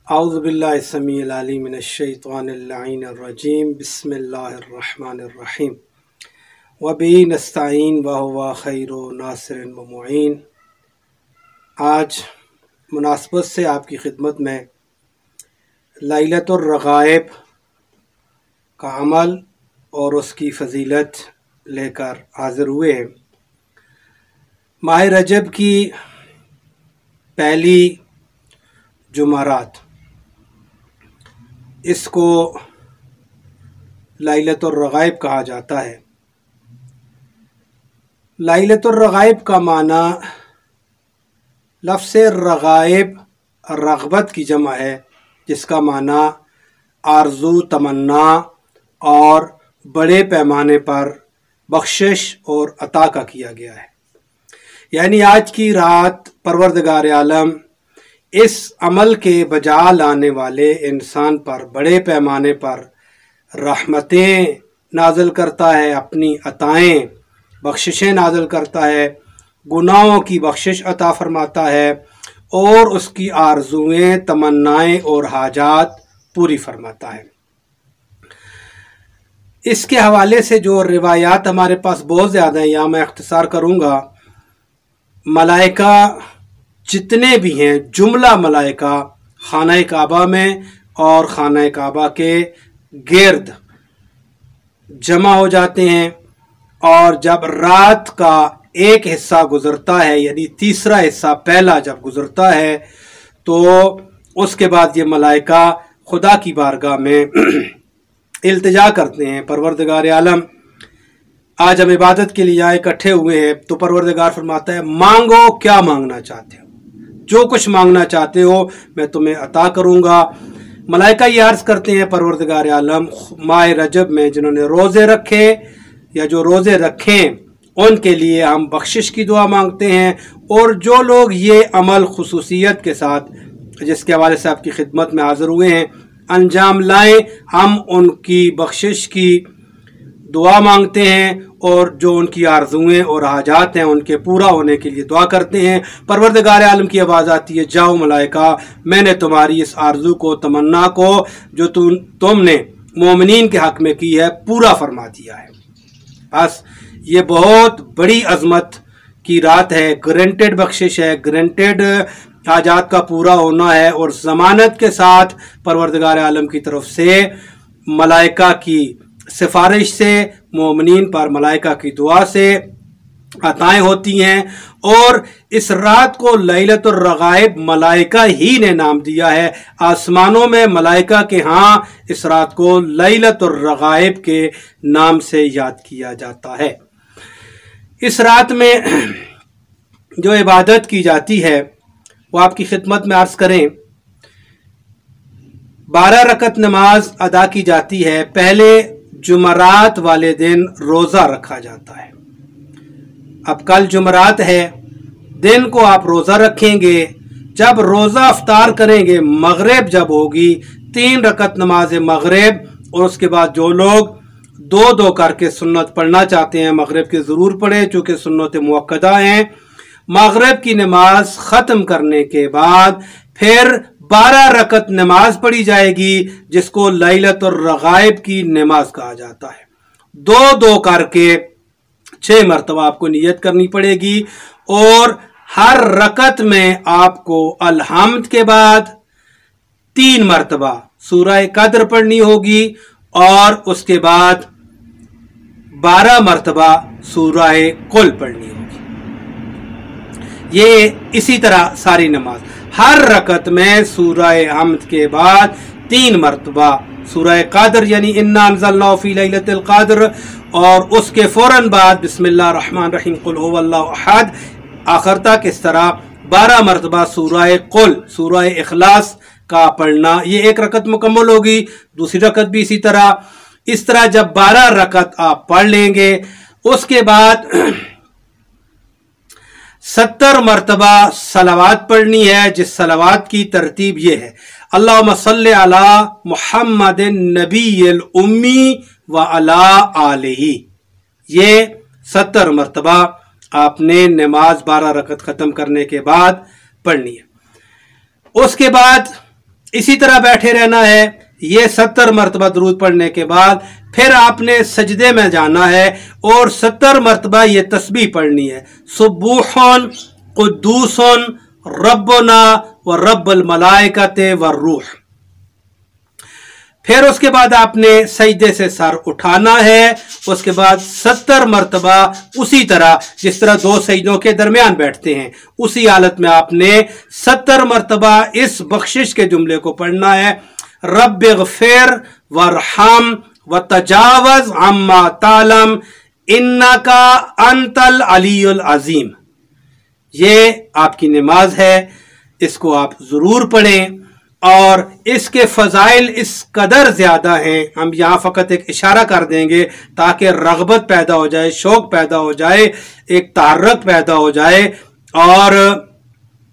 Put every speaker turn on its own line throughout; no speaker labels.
औज़ुबिल्लाहि समीइल अलीम मिनश्शैतानिर्रजीम बिस्मिल्लाहिर्रहमानिर्रहीम व बिही नस्तईन व हुवा खैरु नासिरिन व मुईन। आज मुनासबत से आपकी खिदमत में लैलतुर रग़ाइब का अमल और उसकी फ़जीलत लेकर हाज़िर हुए हैं। माह रजब की पहली जुमारात, इसको लैलतुर रग़ाइब कहा जाता है। लैलतुर रग़ाइब का माना लफ्ज़ रग़ाइब रग़बत की जमा है, जिसका माना आरज़ू, तमन्ना और बड़े पैमाने पर बख्शिश और अता का किया गया है। यानी आज की रात परवरदिगार आलम इस अमल के बजा लाने वाले इंसान पर बड़े पैमाने पर रहमतें नाज़िल करता है, अपनी अताएँ बख्शिशें नाज़िल करता है, गुनाहों की बख्शिश अता फरमाता है और उसकी आरज़ुएँ, तमन्नाएँ और हाजात पूरी फरमाता है। इसके हवाले से जो रिवायात हमारे पास बहुत ज़्यादा हैं, यहाँ मैं इख्तिसार करूँगा। मलाइका जितने भी हैं, जुमला मलाइका खाना काबा में और खाना काबा के गिर्द जमा हो जाते हैं और जब रात का एक हिस्सा गुज़रता है, यानी तीसरा हिस्सा पहला जब गुज़रता है, तो उसके बाद ये मलाइका खुदा की बारगाह में इल्तिजा करते हैं, परवरदिगार आलम आज हम इबादत के लिए यहाँ इकट्ठे हुए हैं। तो परवरदिगार फरमाता है, मांगो, क्या मांगना चाहते हो, जो कुछ मांगना चाहते हो मैं तुम्हें अता करूँगा। मलाइका ये अर्ज़ करते हैं, परवरदिगार आलम माह रजब में जिन्होंने रोज़े रखे या जो रोज़े रखें उनके लिए हम बख्शिश की दुआ मांगते हैं, और जो लोग ये अमल खुसूसियत के साथ जिसके हवाले से आपकी खिदमत में हाज़िर हुए हैं अंजाम लाएं, हम उनकी बख्शिश की दुआ मांगते हैं और जो उनकी आरज़ुएँ और हाजात हैं उनके पूरा होने के लिए दुआ करते हैं। परवरदिगार आलम की आवाज़ आती है, जाओ मलाइका, मैंने तुम्हारी इस आरज़ू को, तमन्ना को जो तुमने मोमिनीन के हक़ में की है पूरा फरमा दिया है। बस ये बहुत बड़ी अज़मत की रात है, ग्रेंटेड बख्शिश है, ग्रेंटेड हाजात का पूरा होना है और ज़मानत के साथ परवरदिगार आलम की तरफ से मलाइका की सिफारिश से मोमिनीन पर मलाइका की दुआ से अताएँ होती हैं। और इस रात को लैलतुर रग़ाइब मलाइका ही ने नाम दिया है। आसमानों में मलाइका के यहाँ इस रात को लैलतुर रग़ाइब के नाम से याद किया जाता है। इस रात में जो इबादत की जाती है वो आपकी खिदमत में अर्ज़ करें, 12 रकत नमाज अदा की जाती है। पहले जुमरात वाले दिन रोज़ा रखा जाता है। अब कल जुमरात है, दिन को आप रोज़ा रखेंगे, जब रोज़ा अफ्तार करेंगे, मगरिब जब होगी, 3 रकत नमाज मगरिब, और उसके बाद जो लोग 2-2 करके सुन्नत पढ़ना चाहते हैं मगरिब की ज़रूर पढ़ें, चूँकि सुन्नत मुअक्कदा हैं। मगरिब की नमाज ख़त्म करने के बाद फिर 12 रकत नमाज पढ़ी जाएगी, जिसको लैलतुर रग़ाइब की नमाज कहा जाता है। 2-2 करके 6 मरतबा आपको नियत करनी पड़ेगी और हर रकत में आपको अलहम्द के बाद 3 मरतबा सूरह कद्र पढ़नी होगी और उसके बाद 12 मरतबा सूरह कुल पढ़नी होगी। ये इसी तरह सारी नमाज हर रकत में सूरह हम्द के बाद 3 मरतबा सूरह क़द्र यानी इन्ना अंज़लनाहु फ़ी लैलतिल क़द्र, और उसके फ़ौरन बाद बिस्मिल्लाहिर्रहमानिर्रहीम कुल हुवल्लाहु अहद आखिर तक। इस तरह 12 मरतबा सूरह कुल, सूरह इखलास का पढ़ना। ये एक रकत मुकम्मल होगी, दूसरी रकत भी इसी तरह। इस तरह जब 12 रकत आप पढ़ लेंगे, उसके बाद 70 मरतबा सलावात पढ़नी है, जिस सलावात की तरतीब ये है, अल्लाहुम्मा सल्ली अला मुहम्मदिन नबिय्यिल उम्मी व अला आलिही। ये 70 मरतबा आपने नमाज 12 रकत ख़त्म करने के बाद पढ़नी है। उसके बाद इसी तरह बैठे रहना है। ये 70 मरतबा दरूद पढ़ने के बाद फिर आपने सजदे में जाना है और 70 मरतबा ये तस्बीह पढ़नी है, सुब्बूहुन कुद्दूसुन रब्बुना व रब्बुल मलाइकते व रूह। फिर उसके बाद आपने सजदे से सर उठाना है। उसके बाद 70 मरतबा उसी तरह जिस तरह 2 सजदों के दरमियान बैठते हैं, उसी हालत में आपने 70 मरतबा इस बख्शिश के जुमले को पढ़ना है, रब्बिग़फिर वरहम व तजावज़ अम्मा तालम इन्नका अंतल अलीयुल अज़ीम। ये आपकी नमाज है, इसको आप ज़रूर पढ़ें और इसके फ़ज़ाइल इस कदर ज़्यादा हैं, हम यहाँ फ़कत एक इशारा कर देंगे ताकि रग़बत पैदा हो जाए, शौक़ पैदा हो जाए, एक तारक पैदा हो जाए और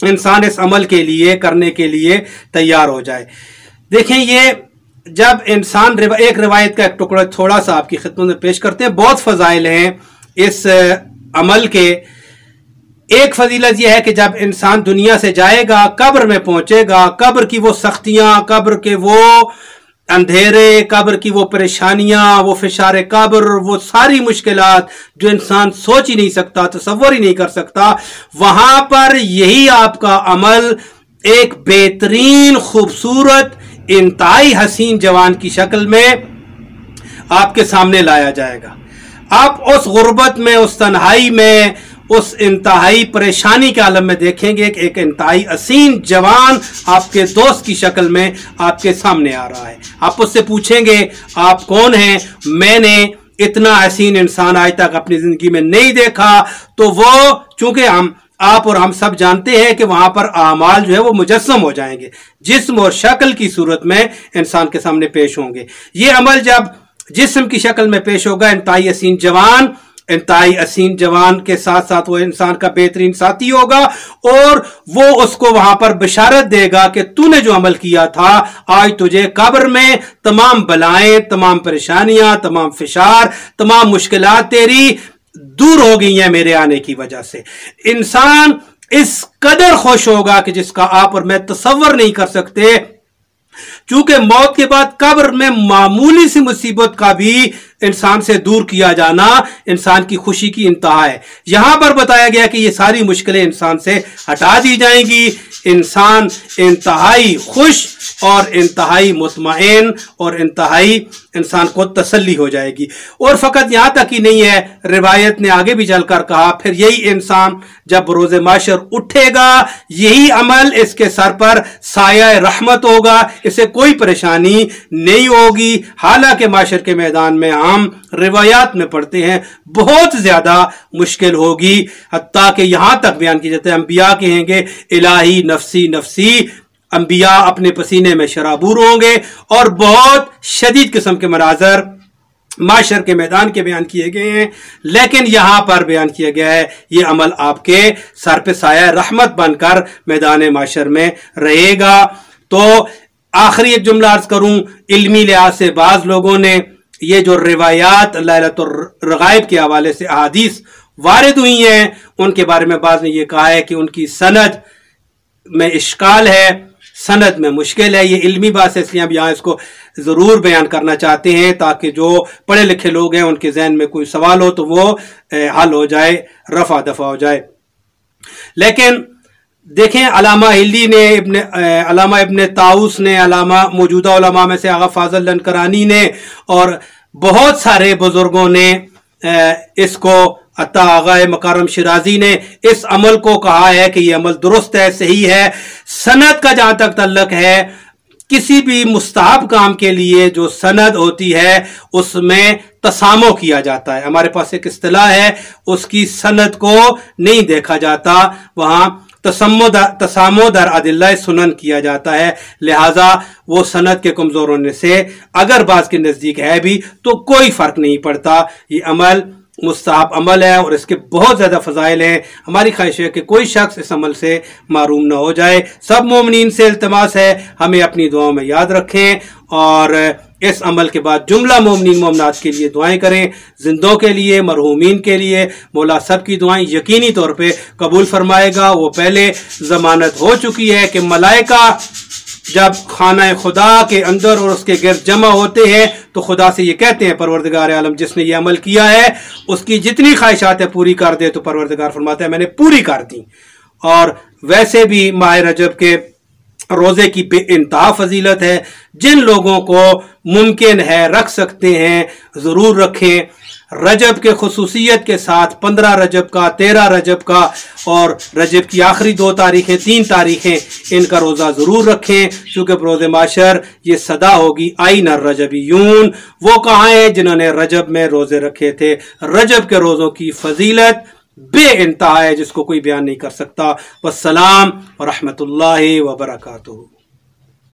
इंसान इस अमल के लिए करने के लिए तैयार हो जाए। देखें, ये जब इंसान एक रिवायत का एक टुकड़ा थोड़ा सा आपकी खिदमत में पेश करते हैं। बहुत फ़ज़ाइल हैं इस अमल के। एक फजीलत यह है कि जब इंसान दुनिया से जाएगा, कब्र में पहुंचेगा, कब्र की वो सख्तियां, कब्र के वो अंधेरे, कब्र की वो परेशानियां, वो फिशारे कब्र, वो सारी मुश्किलात जो इंसान सोच ही नहीं सकता, तसव्वुर ही नहीं कर सकता, वहां पर यही आपका अमल एक बेहतरीन, खूबसूरत, इंतहाई हसीन जवान की शक्ल में आपके सामने लाया जाएगा। आप उस गुर्बत में, उस तन्हाई में, उस इंतहाई परेशानी के आलम में देखेंगे कि एक इंतहाई हसीन जवान आपके दोस्त की शक्ल में आपके सामने आ रहा है। आप उससे पूछेंगे आप कौन हैं? मैंने इतना हसीन इंसान आज तक अपनी जिंदगी में नहीं देखा। तो वो, चूंकि आप और हम सब जानते हैं कि वहां पर आमाल जो है वो मुजस्सम हो जाएंगे, जिस्म और शक्ल की सूरत में इंसान के सामने पेश होंगे। ये अमल जब जिस्म की शक्ल में पेश होगा, इंतहाई हसीन जवान, इंतहाई हसीन जवान के साथ साथ वो इंसान का बेहतरीन साथी होगा और वो उसको वहां पर बिशारत देगा कि तूने जो अमल किया था, आज तुझे कब्र में तमाम बलाएं, तमाम परेशानियां, तमाम फिशार, तमाम मुश्किलात तेरी दूर हो गई हैं मेरे आने की वजह से। इंसान इस कदर खुश होगा कि जिसका आप और मैं तसव्वुर नहीं कर सकते। चूंकि मौत के बाद कब्र में मामूली सी मुसीबत का भी इंसान से दूर किया जाना इंसान की खुशी की इंतहा है। यहां पर बताया गया कि ये सारी मुश्किलें इंसान से हटा दी जाएंगी। इंसान इंतहाई खुश और इंतहाई मुतमईन और इंतहाई इंसान को तसल्ली हो जाएगी। और फकत यहां तक ही नहीं है, रिवायत ने आगे भी चलकर कहा, फिर यही इंसान जब रोज़े माशर उठेगा, यही अमल इसके सर पर साया रहमत होगा, इसे कोई परेशानी नहीं होगी। हालांकि माशर के मैदान में हम रिवायात में पढ़ते हैं बहुत ज्यादा मुश्किल होगी, हत्ता कि यहां तक बयान की जाते हैं अंबिया कहेंगे इलाही नफसी नफसी, अंबिया अपने पसीने में शराबूर होंगे और बहुत शदीद किस्म के मनाजर माशर के मैदान के बयान किए गए हैं। लेकिन यहां पर बयान किया गया है ये अमल आपके सर पे साया रहमत बनकर मैदान माशर में रहेगा। तो आखिरी एक जुमला अर्ज करूं, इल्मी लिहाज से बाज लोगों ने ये जो रिवायात लैलतुर रगाइब के हवाले से अहादीस वारिद हुई हैं, उनके बारे में बाज ने यह कहा है कि उनकी सनद में इश्काल है, सनद में मुश्किल है। ये इल्मी बात है, इसलिए हम यहाँ इसको ज़रूर बयान करना चाहते हैं ताकि जो पढ़े लिखे लोग हैं उनके जहन में कोई सवाल हो तो वो हल हो जाए, रफा दफा हो जाए। लेकिन देखें, अलामा हिल्ली ने, अलामा इब्ने ताऊस ने, अलामा मौजूदा उलमा में से आगा फाजल लनकरानी ने और बहुत सारे बुजुर्गों ने इसको, अता आगा मकारम शिराजी ने इस अमल को कहा है कि यह अमल दुरुस्त है, सही है। सनद का जहां तक तल्लक है, किसी भी मुस्तहब काम के लिए जो सनद होती है उसमें तसामो किया जाता है। हमारे पास एक इस्तिलाह है, उसकी सनद को नहीं देखा जाता, वहां तसामो दर अदिल्ला सुनन किया जाता है। लिहाजा वो सनद के कमजोर होने से अगर बाज के नजदीक है भी तो कोई फर्क नहीं पड़ता। ये अमल मुस्तहब अमल है और इसके बहुत ज्यादा फजाइल हैं। हमारी ख्वाहिश है कि कोई शख्स इस अमल से मारूम ना हो जाए। सब मोमिनीन से इल्तमास है हमें अपनी दुआओं में याद रखें और इस अमल के बाद जुमला मोमिनीन मोमिनात के लिए दुआएं करें, जिंदों के लिए, मरहूमीन के लिए। मौला सब की दुआएं यकीनी तौर पे कबूल फरमाएगा। वो पहले जमानत हो चुकी है कि मलाइका जब खाना खुदा के अंदर और उसके गिर्द जमा होते हैं तो खुदा से ये कहते हैं, परवरदिगार आलम जिसने ये अमल किया है उसकी जितनी ख्वाहिशातें पूरी कर दे, तो परवरदिगार फरमाता है मैंने पूरी कर दी। और वैसे भी माह रजब के रोज़े की बेइंतहा फजीलत है। जिन लोगों को मुमकिन है रख सकते हैं ज़रूर रखें। रजब के खुसूसियत के साथ 15 रजब का, 13 रजब का और रजब की आखिरी 2 तारीखें, 3 तारीखें इनका रोज़ा ज़रूर रखें, क्योंकि रोज़े माशर ये सदा होगी आई न रजबीयून, वो कहाँ हैं जिन्होंने रजब में रोज़े रखे थे। रजब के रोज़ों की फजीलत बेइंतहा है जिसको कोई बयान नहीं कर सकता। वस्सलाम व रहमतुल्लाहि व बरकातुहू।